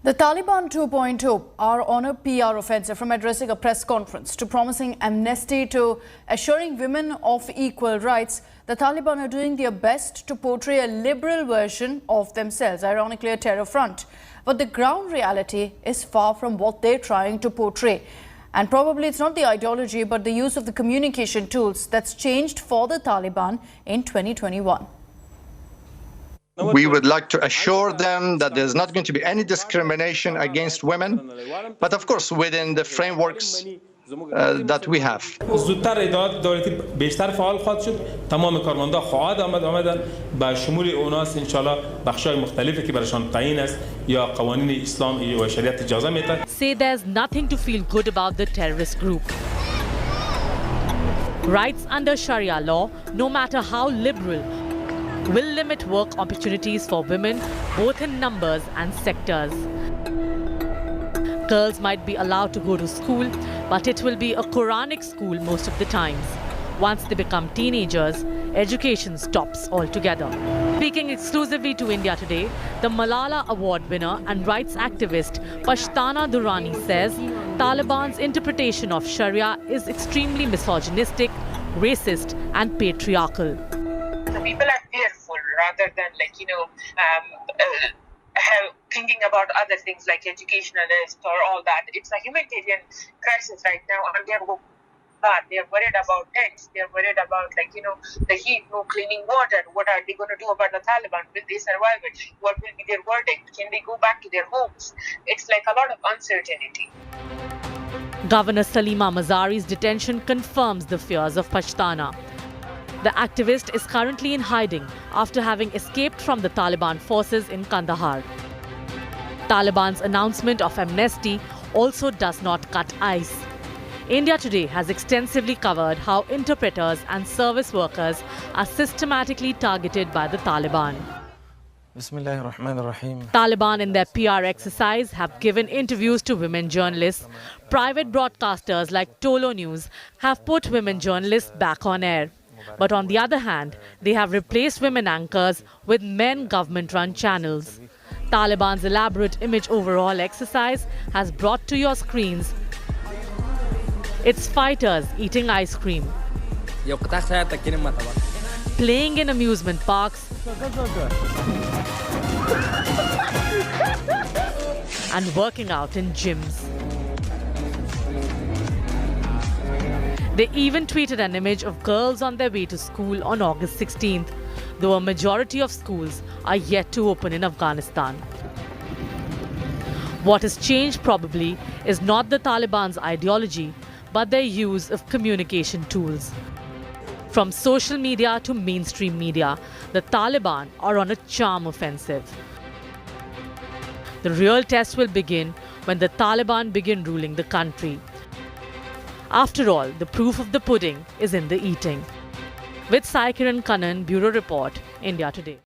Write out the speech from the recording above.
The Taliban 2.0 are on a PR offensive, from addressing a press conference to promising amnesty to assuring women of equal rights. The Taliban are doing their best to portray a liberal version of themselves, ironically a terror front. But the ground reality is far from what they're trying to portray. And probably it's not the ideology, but the use of the communication tools that's changed for the Taliban in 2021. We would like to assure them that there's not going to be any discrimination against women, but of course within the frameworks that we have. زودتر ادعا دولتی بیشتر فعال خواهد شد. تمام کارمندا خواهد آمدن با شمول اوناس ان شاء الله بخشای مختلفی که برشان تعیین است یا قوانین اسلام و شریعت اجازه میده. Say there's nothing to feel good about the terrorist group. Rights under Sharia law, no matter how liberal, will limit work opportunities for women, both in numbers and sectors. Girls might be allowed to go to school, but it will be a Quranic school most of the times. Once they become teenagers, education stops altogether. Speaking exclusively to India Today, the Malala Award winner and rights activist Pashtana Durrani says Taliban's interpretation of Sharia is extremely misogynistic, racist and patriarchal. So people are fearful rather than thinking about other things like educationalists or all that. It's a humanitarian crisis right now, and they're worried about tents. They're worried about the heat, no cleaning water. What are they going to do about the Taliban? Will they survive it? What will be their verdict? Can they go back to their homes? It's like a lot of uncertainty. Governor Salima Mazari's detention confirms the fears of Pashtana. The activist is currently in hiding after having escaped from the Taliban forces in Kandahar. Taliban's announcement of amnesty also does not cut ice. India Today has extensively covered how interpreters and service workers are systematically targeted by the Taliban. Taliban in their PR exercise have given interviews to women journalists. Private broadcasters like Tolo News have put women journalists back on air. But on the other hand, they have replaced women anchors with men government-run channels. Taliban's elaborate image overhaul exercise has brought to your screens its fighters eating ice cream, playing in amusement parks, and working out in gyms. They even tweeted an image of girls on their way to school on August 16th, though a majority of schools are yet to open in Afghanistan. What has changed probably is not the Taliban's ideology, but their use of communication tools. From social media to mainstream media, the Taliban are on a charm offensive. The real test will begin when the Taliban begin ruling the country. After all, the proof of the pudding is in the eating. With Sai Kiran Kannan, Bureau Report, India Today.